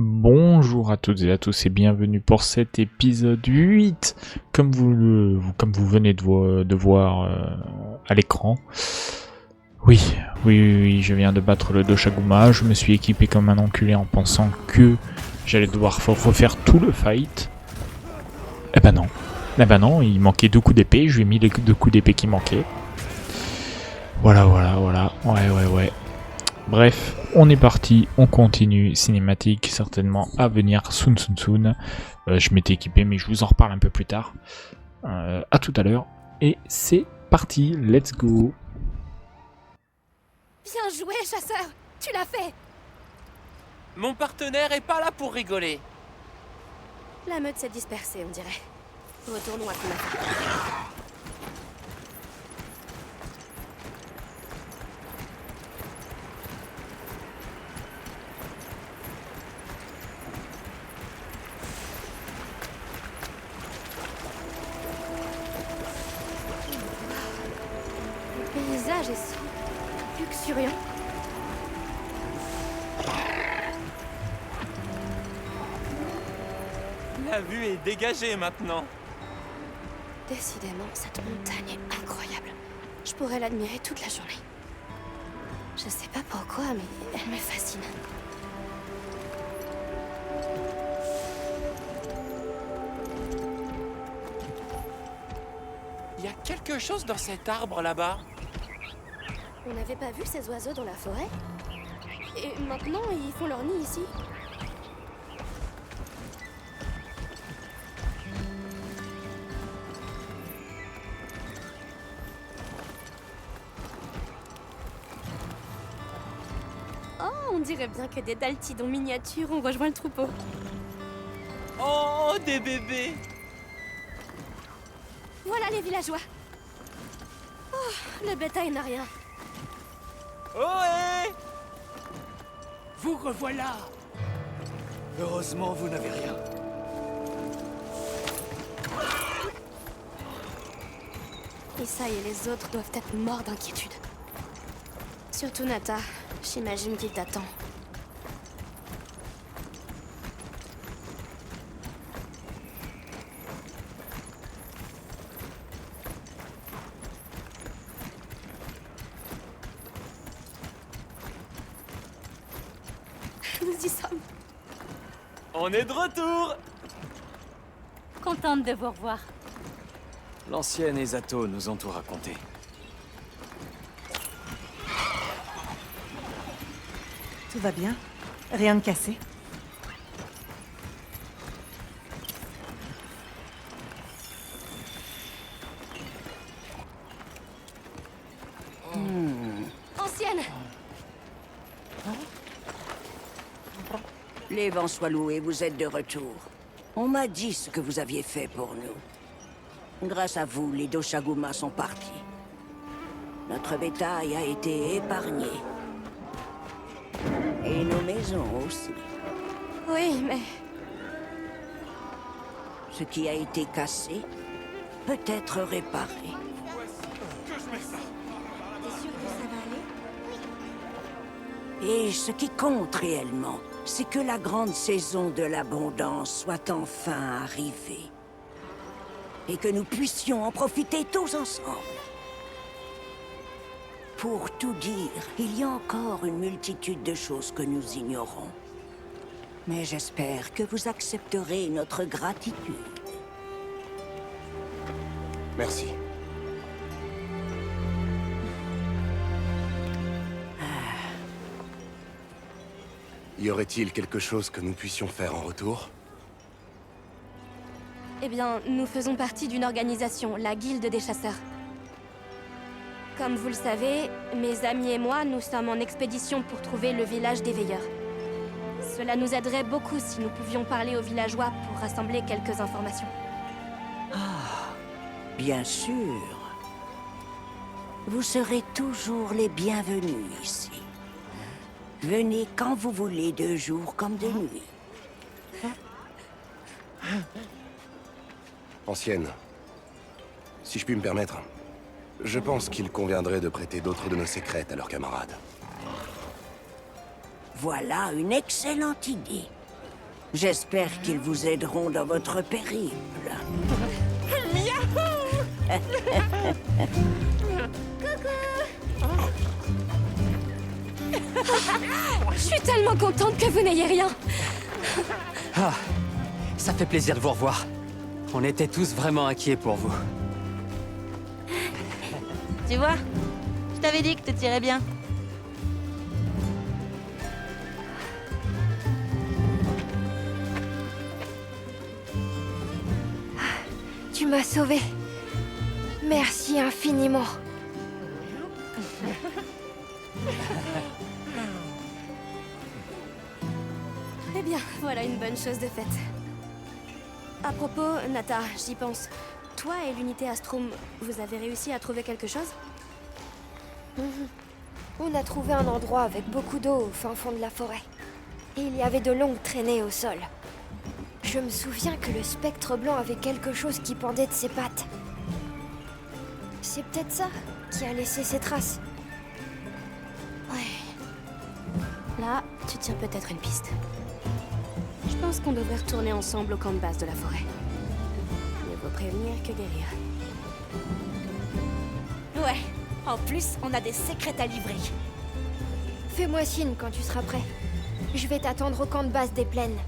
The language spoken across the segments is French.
Bonjour à toutes et à tous et bienvenue pour cet épisode 8, comme vous venez de voir à l'écran. Oui, je viens de battre le Doshaguma, je me suis équipé comme un enculé en pensant que j'allais devoir refaire tout le fight. Eh ben non, il manquait 2 coups d'épée, je lui ai mis les 2 coups d'épée qui manquaient. Voilà, ouais. Bref, on est parti, on continue, cinématique certainement à venir soon. Je m'étais équipé mais je vous en reparle un peu plus tard. À tout à l'heure, et c'est parti, let's go. Bien joué, chasseur! Tu l'as fait! Mon partenaire est pas là pour rigoler. La meute s'est dispersée, on dirait. Retournons à Kuma. Le paysage est si luxuriant. La vue est dégagée maintenant. Décidément, cette montagne est incroyable. Je pourrais l'admirer toute la journée. Je sais pas pourquoi, mais elle me fascine. Il y a quelque chose dans cet arbre là-bas. On n'avait pas vu ces oiseaux dans la forêt? Et maintenant, ils font leur nid ici? Oh, on dirait bien que des daltidons miniatures ont rejoint le troupeau. Oh, des bébés. Voilà les villageois. Oh, le bétail n'a rien. Ohé! Vous revoilà! Heureusement, vous n'avez rien. Issa et les autres doivent être morts d'inquiétude. Surtout Nata, j'imagine qu'il t'attend. Nous y sommes. On est de retour. Contente de vous revoir. L'ancienne Esato nous ont tout raconté. Tout va bien? Rien de cassé? Ancienne! Les vents soient loués, vous êtes de retour. On m'a dit ce que vous aviez fait pour nous. Grâce à vous, les Doshaguma sont partis. Notre bétail a été épargné. Et nos maisons aussi. Oui, mais Ce qui a été cassé peut être réparé. Et ce qui compte réellement, c'est que la grande saison de l'abondance soit enfin arrivée. Et que nous puissions en profiter tous ensemble. Pour tout dire, il y a encore une multitude de choses que nous ignorons. Mais j'espère que vous accepterez notre gratitude. Merci. Y aurait-il quelque chose que nous puissions faire en retour? eh bien, nous faisons partie d'une organisation, la Guilde des chasseurs. Comme vous le savez, mes amis et moi, nous sommes en expédition pour trouver le village des veilleurs. Cela nous aiderait beaucoup si nous pouvions parler aux villageois pour rassembler quelques informations. Bien sûr. Vous serez toujours les bienvenus ici. Venez quand vous voulez, de jour comme de nuit. Ancienne, si je puis me permettre, je pense qu'il conviendrait de prêter d'autres de nos secrètes à leurs camarades. Voilà une excellente idée. J'espère qu'ils vous aideront dans votre périple. Je suis tellement contente que vous n'ayez rien. Ah, ça fait plaisir de vous revoir. On était tous vraiment inquiets pour vous. Tu vois, je t'avais dit que tu tirais bien. Tu m'as sauvée. Merci infiniment. Eh bien, voilà une bonne chose de faite. À propos, Nata, j'y pense. Toi et l'unité Astrum, vous avez réussi à trouver quelque chose? On a trouvé un endroit avec beaucoup d'eau au fin fond de la forêt. Et il y avait de longues traînées au sol. Je me souviens que le spectre blanc avait quelque chose qui pendait de ses pattes. C'est peut-être ça qui a laissé ses traces. Ouais. Là, tu tiens peut-être une piste. Je pense qu'on devrait retourner ensemble au camp de base de la forêt. Mieux vaut prévenir que guérir. Ouais, en plus, on a des secrets à livrer. Fais-moi signe quand tu seras prêt. Je vais t'attendre au camp de base des plaines.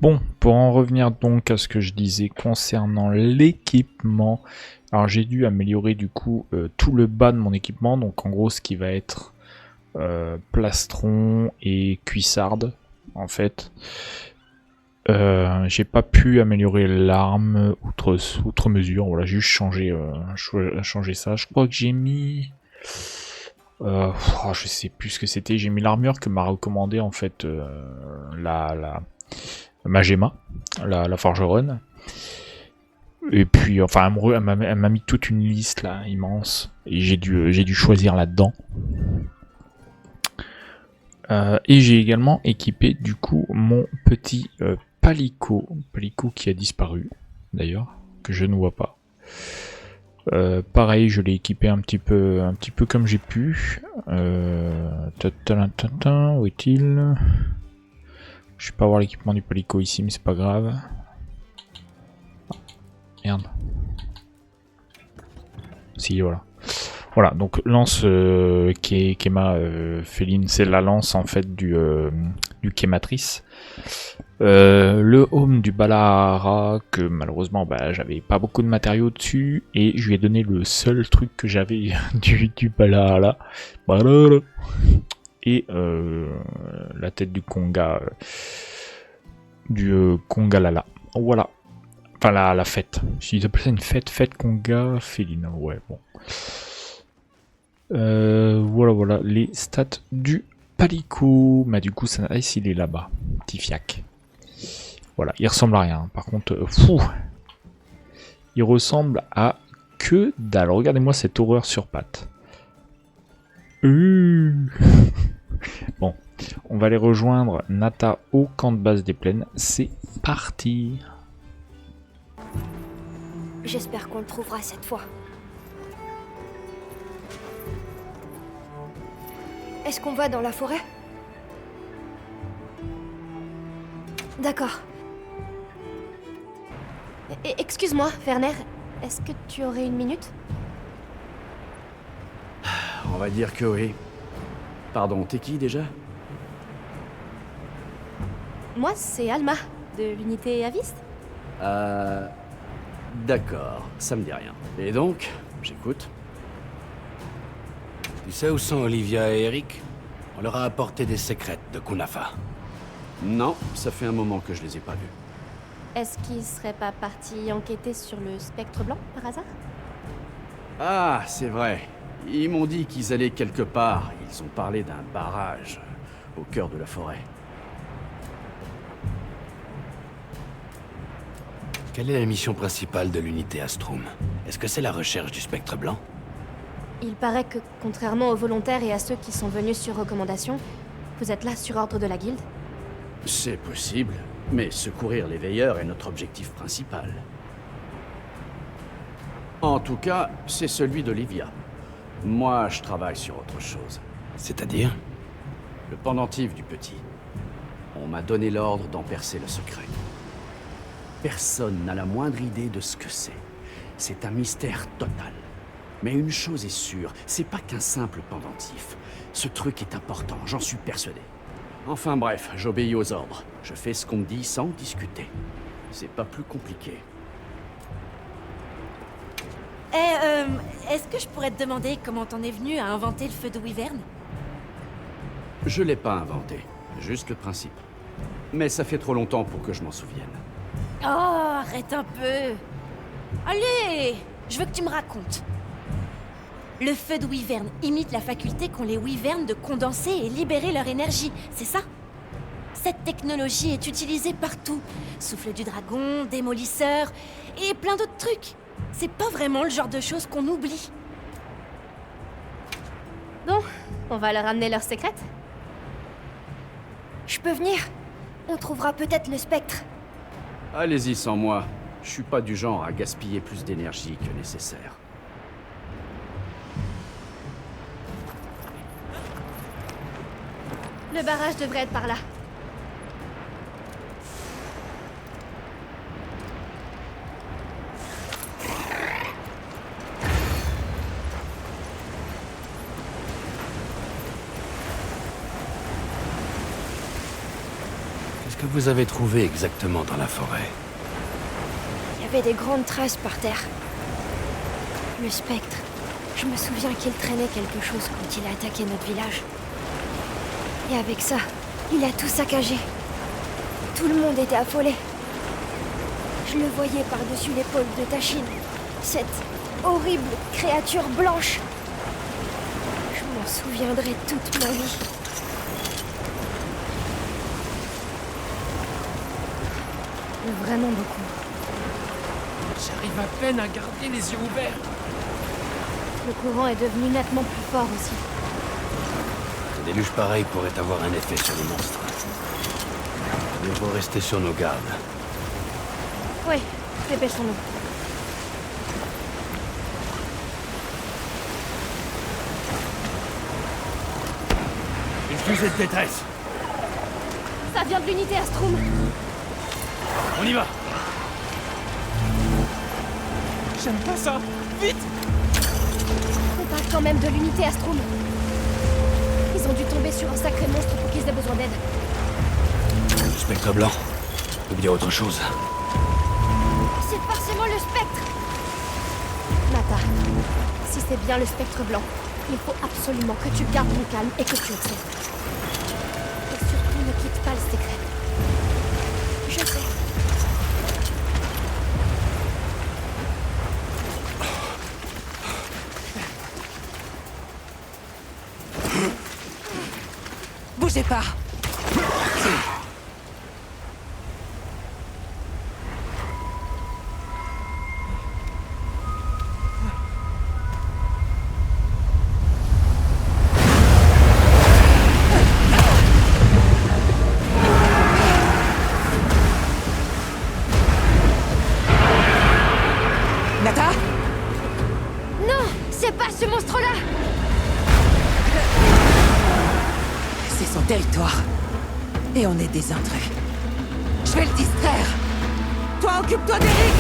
Bon, pour en revenir donc à ce que je disais concernant l'équipement, alors j'ai dû améliorer du coup tout le bas de mon équipement, donc en gros ce qui va être plastron et cuissarde en fait. J'ai pas pu améliorer l'arme outre mesure, voilà, j'ai juste changé ça. Je crois que j'ai mis... je sais plus ce que c'était, j'ai mis l'armure que m'a recommandé en fait ma Gemma, la forgeronne. Et puis, enfin, elle m'a mis toute une liste là, immense. Et j'ai dû choisir là-dedans. Et j'ai également équipé du coup mon petit Palico qui a disparu d'ailleurs, que je ne vois pas. Pareil, je l'ai équipé un petit peu comme j'ai pu. Où est-il? Je vais pas avoir l'équipement du Palico ici, mais c'est pas grave. Merde. Si, voilà. Voilà, donc lance Kema Féline, c'est la lance en fait du Kématrice. Le home du Balara, que malheureusement j'avais pas beaucoup de matériaux dessus, et je lui ai donné le seul truc que j'avais du Balara. Et la tête du Konga, Konga Lala. Voilà. Enfin la fête. Ils appellent ça une fête Konga Féline. Ouais, bon. Voilà les stats du Palico. Mais du coup, ça, il est là-bas. Petit fiac. Voilà, il ressemble à rien. Par contre, il ressemble à que dalle. Regardez-moi cette horreur sur pattes. Bon, on va aller rejoindre Nata au camp de base des plaines. C'est parti. J'espère qu'on le trouvera cette fois. Est-ce qu'on va dans la forêt? D'accord. Excuse-moi, Werner. Est-ce que tu aurais une minute? On va dire que oui. Pardon, t'es qui déjà? Moi, c'est Alma, de l'unité Avist. D'accord, ça me dit rien. Et donc, j'écoute. Tu sais où sont Olivia et Eric? On leur a apporté des secrets de Kunafa. Non, ça fait un moment que je les ai pas vus. Est-ce qu'ils seraient pas partis enquêter sur le spectre blanc, par hasard? Ah, c'est vrai. Ils m'ont dit qu'ils allaient quelque part. Ils ont parlé d'un barrage au cœur de la forêt. Quelle est la mission principale de l'unité Astrum? Est-ce que c'est la recherche du spectre blanc? Il paraît que, contrairement aux volontaires et à ceux qui sont venus sur recommandation, vous êtes là sur ordre de la guilde. C'est possible. Mais secourir les veilleurs est notre objectif principal. En tout cas, c'est celui d'Olivia. Moi, je travaille sur autre chose. C'est-à-dire? Le pendentif du petit. On m'a donné l'ordre d'en percer le secret. Personne n'a la moindre idée de ce que c'est. C'est un mystère total. Mais une chose est sûre, c'est pas qu'un simple pendentif. Ce truc est important, j'en suis persuadé. Enfin bref, j'obéis aux ordres. Je fais ce qu'on me dit sans discuter. C'est pas plus compliqué. Est-ce que je pourrais te demander comment t'en es venu à inventer le feu de Wyvern? Je l'ai pas inventé, juste le principe. Mais ça fait trop longtemps pour que je m'en souvienne. Oh, arrête un peu. Allez, je veux que tu me racontes. Le feu de Wyvern imite la faculté qu'ont les Wyverns de condenser et libérer leur énergie, c'est ça? Cette technologie est utilisée partout. Souffle du dragon, démolisseur et plein d'autres trucs. C'est pas vraiment le genre de choses qu'on oublie. Bon, on va leur amener leur secrète. Je peux venir? On trouvera peut-être le spectre. Allez-y sans moi. Je suis pas du genre à gaspiller plus d'énergie que nécessaire. Le barrage devrait être par là. Qu'est-ce que vous avez trouvé exactement dans la forêt? Il y avait des grandes traces par terre. Le spectre. Je me souviens qu'il traînait quelque chose quand il a attaqué notre village. Et avec ça, il a tout saccagé. Tout le monde était affolé. Je le voyais par-dessus l'épaule de Tachine. Cette horrible créature blanche. Je m'en souviendrai toute ma vie. Vraiment beaucoup. J'arrive à peine à garder les yeux ouverts. Le courant est devenu nettement plus fort aussi. Un déluge pareil pourrait avoir un effet sur les monstres. Il faut rester sur nos gardes. Oui, dépêchons-nous. Une fusée de détresse! Ça vient de l'unité Astrum. On y va! J'aime pas ça. Vite! On parle quand même de l'unité Astrum. Ils ont dû tomber sur un sacré monstre pour qu'ils aient besoin d'aide. Le spectre blanc. Ou bien autre chose. C'est forcément le spectre. Nata, si c'est bien le spectre blanc, il faut absolument que tu gardes ton calme et que tu observes. Et surtout ne quitte pas le secret. Je sais. Bougez pas. Nata? Non, c'est pas ce monstre-là. C'est son territoire. Et on est des intrus. Je vais le distraire. Toi, occupe-toi d'Eric.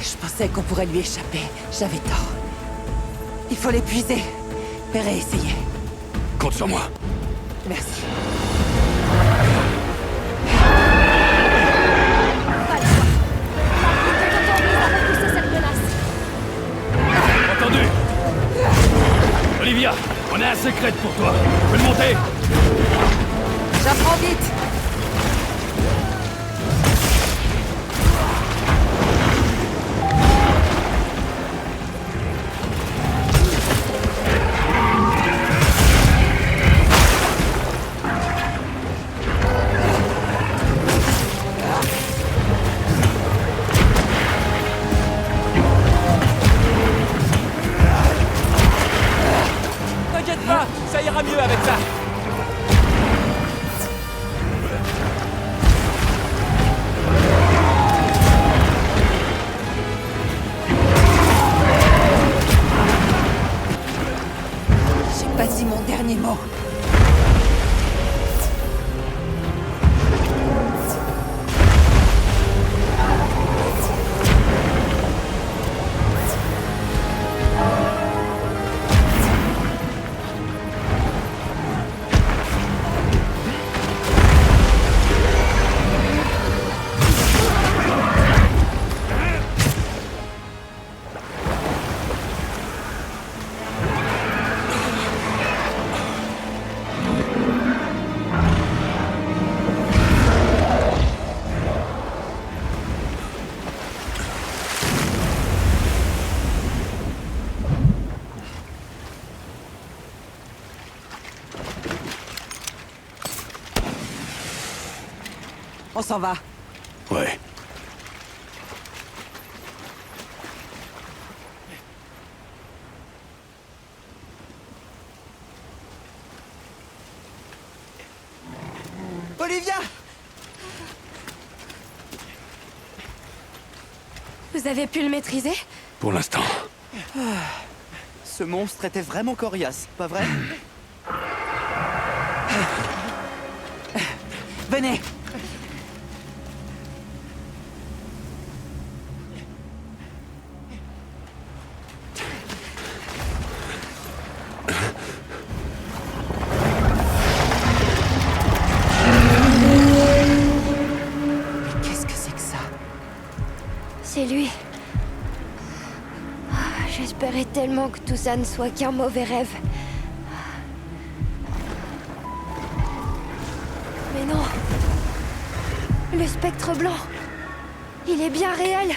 Je pensais qu'on pourrait lui échapper. J'avais tort. Il faut l'épuiser. Et réessayer. Compte sur moi. Merci. Pas le choix. La route de l'autorise à repousser cette menace. Entendu! Ça prend vite. T'inquiète pas, ça ira mieux avec ça. J'ai pas dit mon dernier mot. On s'en va. Ouais. Olivia! Vous avez pu le maîtriser? Pour l'instant. Ce monstre était vraiment coriace, pas vrai? Venez. Qu'est-ce que c'est que ça? C'est lui. J'espérais tellement que tout ça ne soit qu'un mauvais rêve. Mais non. Le spectre blanc. Il est bien réel.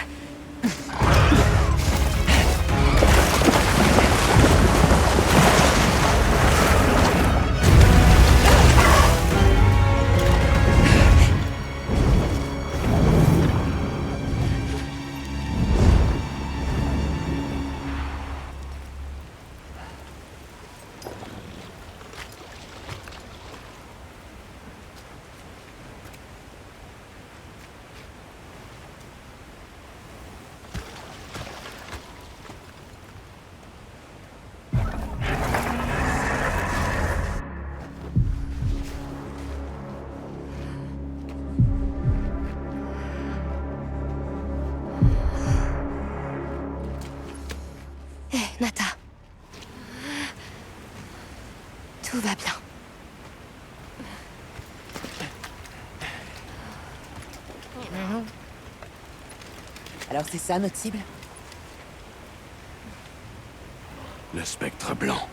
Nata. Tout va bien. Alors c'est ça notre cible? Le spectre blanc.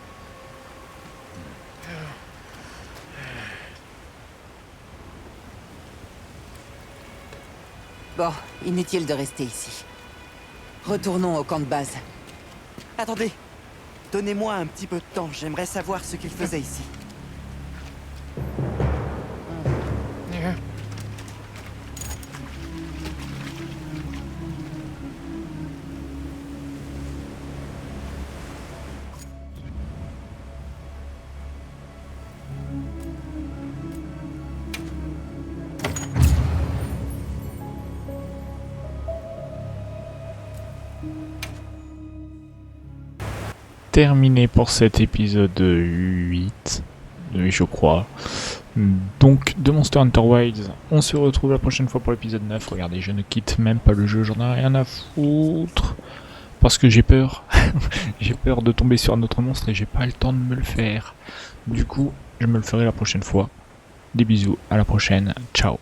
Bon, inutile de rester ici. Retournons au camp de base. Attendez, donnez-moi un petit peu de temps, j'aimerais savoir ce qu'il faisait ici. Terminé pour cet épisode 8, oui je crois. Donc de Monster Hunter Wilds, on se retrouve la prochaine fois pour l'épisode 9. Regardez, je ne quitte même pas le jeu, j'en ai rien à foutre. Parce que j'ai peur. J'ai peur de tomber sur un autre monstre et j'ai pas le temps de me le faire. Du coup, je me le ferai la prochaine fois. Des bisous, à la prochaine, ciao.